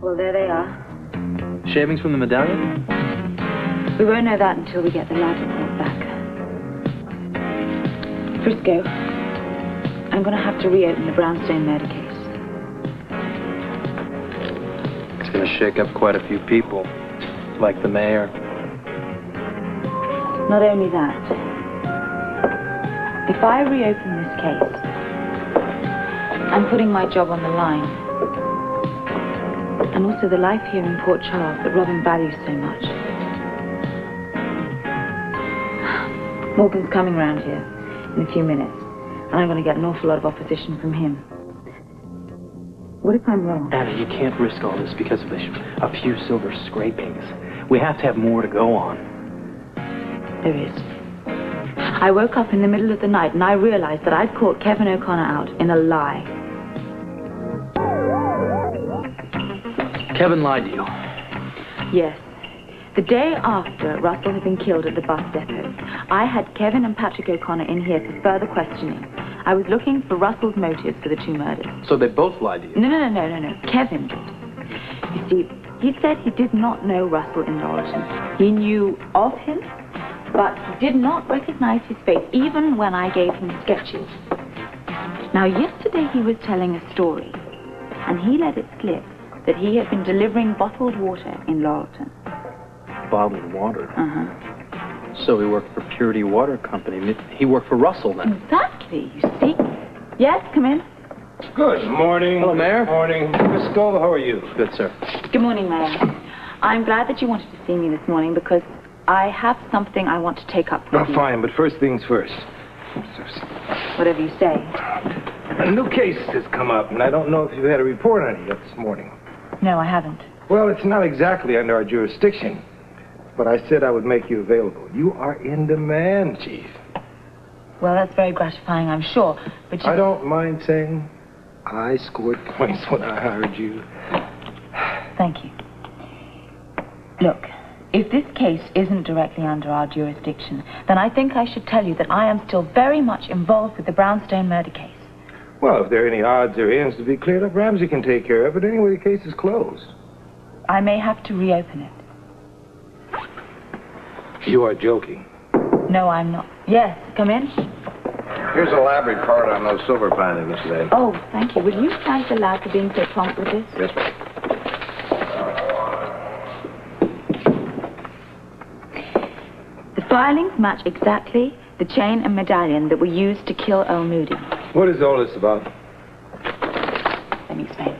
Well, there they are. Shavings from the medallion? We won't know that until we get the lab report back. Frisco, I'm going to have to reopen the brownstone murder case. It's going to shake up quite a few people, like the mayor. Not only that, if I reopen this case, I'm putting my job on the line. And also the life here in Port Charles that Robin values so much. Morgan's coming round here in a few minutes, and I'm going to get an awful lot of opposition from him. What if I'm wrong? Anna, you can't risk all this because of a few silver scrapings. We have to have more to go on. There is. I woke up in the middle of the night and I realized that I'd caught Kevin O'Connor out in a lie. Kevin lied to you. Yes. The day after Russell had been killed at the bus depot, I had Kevin and Patrick O'Connor in here for further questioning. I was looking for Russell's motives for the two murders. So they both lied to you? No. Kevin did. You see, he said he did not know Russell in Laurelton. He knew of him, but he did not recognize his face, even when I gave him sketches. Now, yesterday he was telling a story, and he let it slip that he had been delivering bottled water in Laurelton. Bottled water? Uh-huh. So he worked for Purity Water Company. He worked for Russell, then? Exactly, you see. Yes, come in. Good morning. Hello, Mayor. Good morning. Frisco, how are you? Good, sir. Good morning, Mayor. I'm glad that you wanted to see me this morning because I have something I want to take up with you. Fine, but first things first. Whatever you say. A new case has come up, and I don't know if you've had a report on it yet this morning. No, I haven't. Well, it's not exactly under our jurisdiction, but I said I would make you available. You are in demand, Chief. Well, that's very gratifying, I'm sure, but you... I don't mind saying I scored points when I hired you. Thank you. Look, if this case isn't directly under our jurisdiction, then I think I should tell you that I am still very much involved with the brownstone murder case. Well, if there are any odds or ends to be cleared up, Ramsey can take care of it. Anyway, the case is closed. I may have to reopen it. You are joking. No, I'm not. Yes, come in. Here's a lab report on those silver findings today. Oh, thank you. Will you thank the lab for being so prompt with this? Yes, ma'am. The filings match exactly the chain and medallion that were used to kill Earl Moody. What is all this about? Let me explain.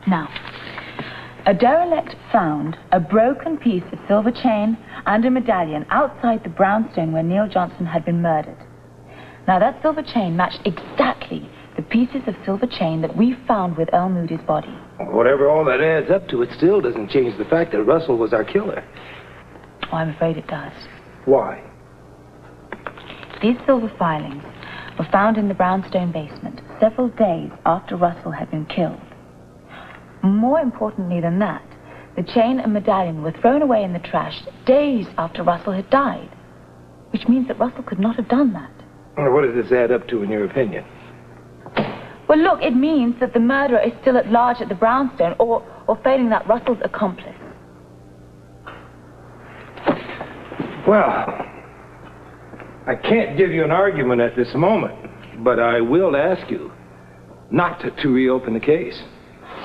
Now, a derelict found a broken piece of silver chain and a medallion outside the brownstone where Neil Johnson had been murdered. Now, that silver chain matched exactly the pieces of silver chain that we found with Earl Moody's body. Whatever all that adds up to, it still doesn't change the fact that Russell was our killer. Oh, I'm afraid it does. Why? These silver filings were found in the brownstone basement several days after Russell had been killed. More importantly than that, the chain and medallion were thrown away in the trash days after Russell had died, which means that Russell could not have done that. Well, what does this add up to in your opinion? Well, look, it means that the murderer is still at large at the brownstone, or failing that, Russell's accomplice. Well, I can't give you an argument at this moment, but I will ask you not to reopen the case.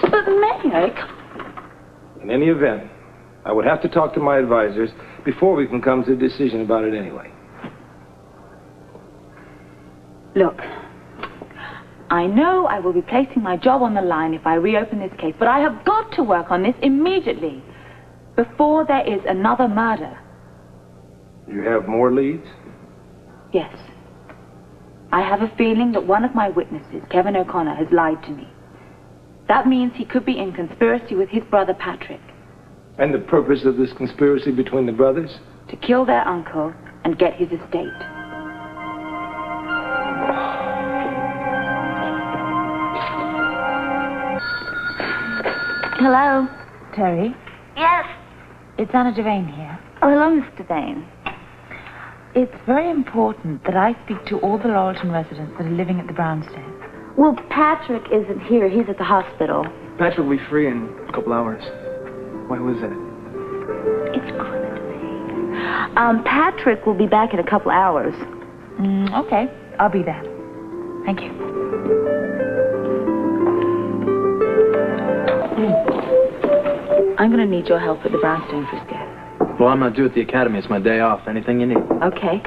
But, Mayor, In any event, I would have to talk to my advisors before we can come to a decision about it anyway. Look, I know I will be placing my job on the line if I reopen this case, but I have got to work on this immediately, before there is another murder. You have more leads? Yes. I have a feeling that one of my witnesses, Kevin O'Connor, has lied to me. That means he could be in conspiracy with his brother Patrick. And the purpose of this conspiracy between the brothers? To kill their uncle and get his estate. Hello? Terry? Yes. It's Anna Devane here. Oh, hello, Miss Devane. It's very important that I speak to all the Laurelton residents that are living at the brownstone. Well, Patrick isn't here. He's at the hospital. Patrick will be free in a couple hours. Why was that? It's good. Patrick will be back in a couple hours. Okay. I'll be there. Thank you. I'm going to need your help at the brownstone, Frisco. Well, I'm not due at the academy. It's my day off. Anything you need. Okay.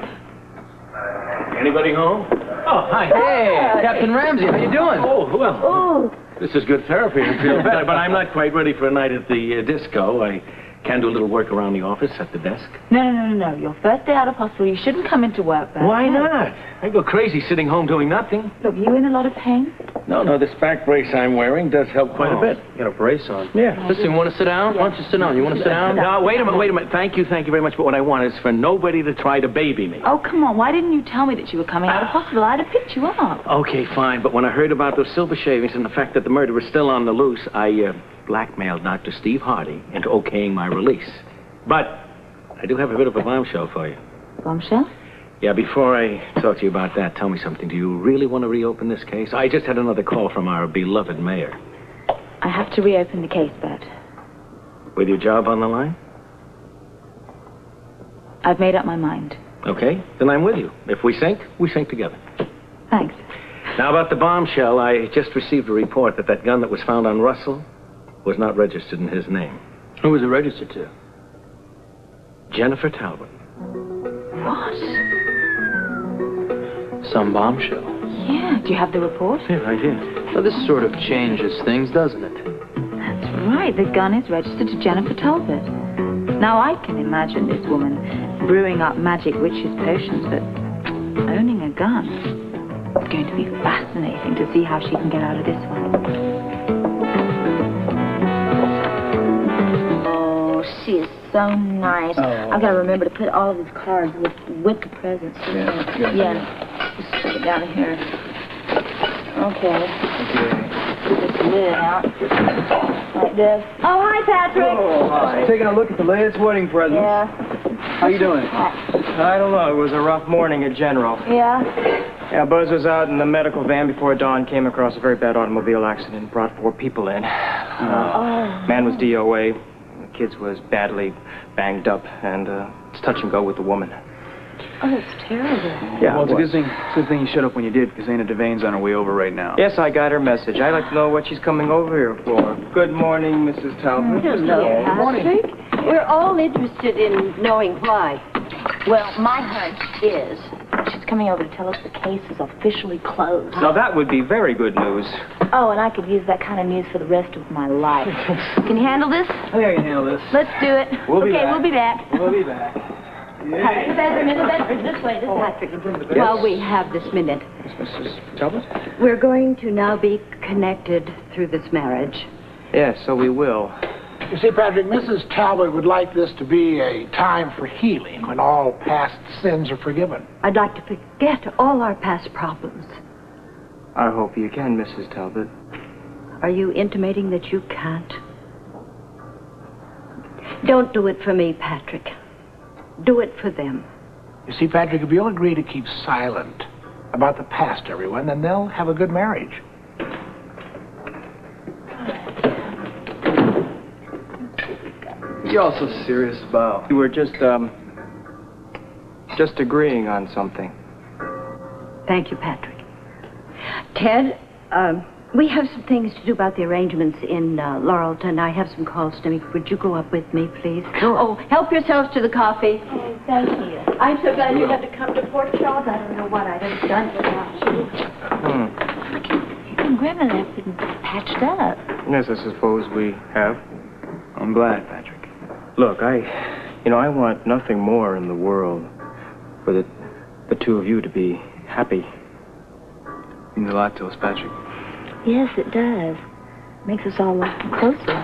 Anybody home? Oh, hi. Hey, Captain Ramsey. How you doing? Oh, well. Oh. This is good therapy. I feel better, but I'm not quite ready for a night at the disco. I can do a little work around the office at the desk. No. Your first day out of hospital. You shouldn't come into work, Bert. Why not? I go crazy sitting home doing nothing. Look, you in a lot of pain? No, this back brace I'm wearing does help quite a bit. You got a brace on. Yeah. Listen, you want to sit down? Why don't you sit down? You want to sit down? No, wait a minute. Thank you very much. But what I want is for nobody to try to baby me. Oh, come on. Why didn't you tell me that you were coming out of hospital? I'd have picked you up. Okay, fine. But when I heard about those silver shavings and the fact that the murder was still on the loose, I blackmailed Dr. Steve Hardy into okaying my release. But I do have a bit of a bombshell for you. Bombshell? Yeah, before I talk to you about that, tell me something. Do you really want to reopen this case? I just had another call from our beloved mayor. I have to reopen the case, Bert. With your job on the line? I've made up my mind. Okay, then I'm with you. If we sink together. Thanks. Now, about the bombshell, I just received a report that that gun that was found on Russell was not registered in his name. Who was it registered to? Jennifer Talbot. What? Some bombshell. Yeah. Do you have the report? Yeah, right here. Well, this sort of changes things, doesn't it? That's right. The gun is registered to Jennifer Talbot. Now, I can imagine this woman brewing up magic witch's potions, but owning a gun. It's going to be fascinating to see how she can get out of this one. Oh, she is so nice. Oh. I've got to remember to put all of these cards with the presents. Yeah. Just stick it down here. Okay. Put this lid out. Like this. Oh, hi, Patrick. Oh, hi. Taking a look at the latest wedding presents. Yeah. How you doing? I don't know. It was a rough morning at General. Yeah? Yeah, Buzz was out in the medical van before dawn, came across a very bad automobile accident, brought 4 people in. Man was DOA. The kids was badly banged up, and it's touch and go with the woman. Oh, that's terrible. Yeah, Well, it's a good thing you showed up when you did, because Anna Devane's on her way over right now. Yes, I got her message. I'd like to know what she's coming over here for. Good morning, Mrs. Talbot. Hello, Patrick. We're all interested in knowing why. Well, my hunch is she's coming over to tell us the case is officially closed. Now, that would be very good news. Oh, and I could use that kind of news for the rest of my life. Can you handle this? Oh, yeah, you can handle this. Let's do it. We'll be okay, back. we'll be back. We'll be back. In the bedroom. This way, Patrick. While we have this minute, Mrs. Talbot? we're going to now be connected through this marriage. Yes, so we will. You see, Patrick, Mrs. Talbot would like this to be a time for healing when all past sins are forgiven. I'd like to forget all our past problems. I hope you can, Mrs. Talbot. Are you intimating that you can't? Don't do it for me, Patrick. Do it for them. You see, Patrick, if you'll agree to keep silent about the past, everyone, then they'll have a good marriage. You're all so serious about... We were just agreeing on something. Thank you, Patrick. Ted, we have some things to do about the arrangements in Laurelton. I have some calls to make. Would you go up with me, please? Sure. Oh, help yourselves to the coffee. Oh, thank you. I'm so glad you had to come to Port Charles. I don't know what I'd have done without you. Even Grandma left it patched up. Yes, I suppose we have. I'm glad, Patrick. Look, I want nothing more in the world for the two of you to be happy. It means a lot to us, Patrick. Yes, it does. Makes us all a lot closer.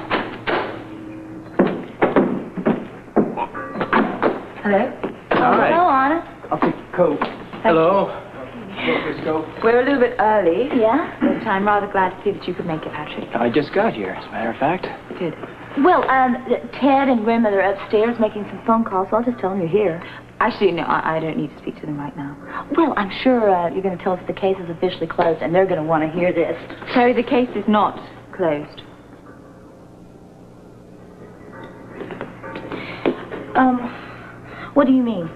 Hello? Hi. Hello, Anna. I'll take your coat. Hello. Frisco. We're a little bit early. Yeah? But I'm rather glad to see that you could make it, Patrick. I just got here, as a matter of fact. Good. Well, Ted and Grandmother are upstairs making some phone calls, so I'll just tell them you're here. Actually, no, I don't need to speak to them right now. Well, I'm sure you're going to tell us the case is officially closed, and they're going to want to hear this. Terry, the case is not closed. What do you mean?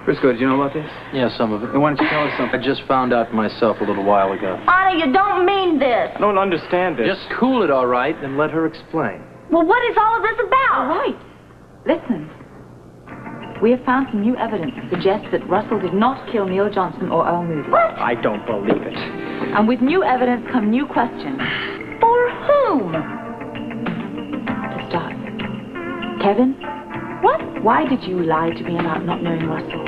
Frisco, did you know about this? Yeah, some of it. Then why don't you tell us something? I just found out myself a little while ago. Anna, you don't mean this. I don't understand this. Just cool it, all right, and let her explain. Well, what is all of this about? All right. Listen. We have found some new evidence that suggests that Russell did not kill Neil Johnson or Earl Moody. What? I don't believe it. And with new evidence come new questions. For whom? To start. Kevin? What? Why did you lie to me about not knowing Russell?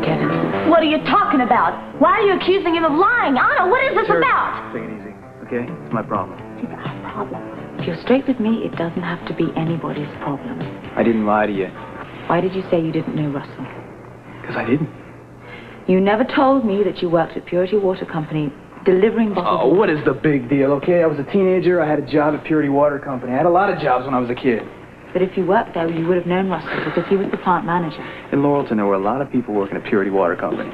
Kevin. What are you talking about? Why are you accusing him of lying? Anna, what is this Terry, about? take it easy, okay? It's my problem. It's our problem. If you're straight with me, it doesn't have to be anybody's problem. I didn't lie to you. Why did you say you didn't know Russell? Because I didn't. You never told me that you worked at Purity Water Company delivering bottles Oh, of what is the big deal, okay? I was a teenager. I had a job at Purity Water Company. I had a lot of jobs when I was a kid. But if you worked there, you would have known Russell because he was the plant manager. In Laurelton, there were a lot of people working at Purity Water Company.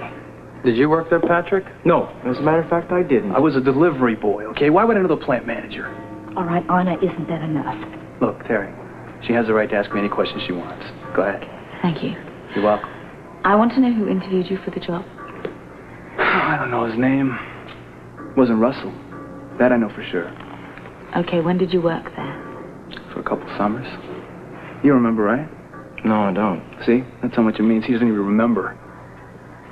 Did you work there, Patrick? No, as a matter of fact, I didn't. I was a delivery boy, okay? Why would I know the plant manager? All right, Anna, isn't that enough? Look, Terry, she has the right to ask me any questions she wants. Go ahead. Thank you. You're welcome. I want to know who interviewed you for the job. Oh, I don't know his name. It wasn't Russell. That I know for sure. Okay, when did you work there? For a couple summers. You remember, right? No, I don't. See? That's how much it means. He doesn't even remember.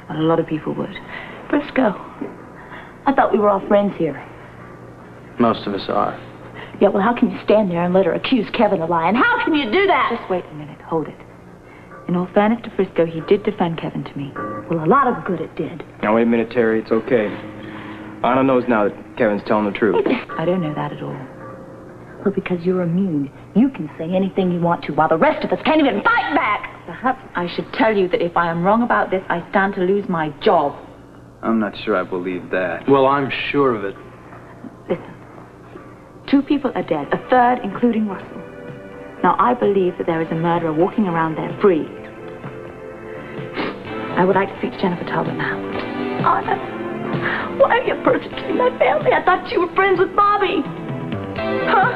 Well, a lot of people would. Frisco, I thought we were all friends here. Most of us are. Yeah, well, how can you stand there and let her accuse Kevin of lying? How can you do that? Just wait a minute. Hold it. In all fairness to Frisco, he did defend Kevin to me. Well, a lot of good it did. Now, wait a minute, Terry. It's okay. Anna knows now that Kevin's telling the truth. I don't know that at all. Well, because you're immune. You can say anything you want to, while the rest of us can't even fight back. Perhaps I should tell you that if I am wrong about this, I stand to lose my job. I'm not sure I believe that. Well, I'm sure of it. Listen. 2 people are dead, a third including Russell. Now, I believe that there is a murderer walking around there free. I would like to speak to Jennifer Talbot now. Anna, why are you persecuting my family? I thought you were friends with Bobby. Huh?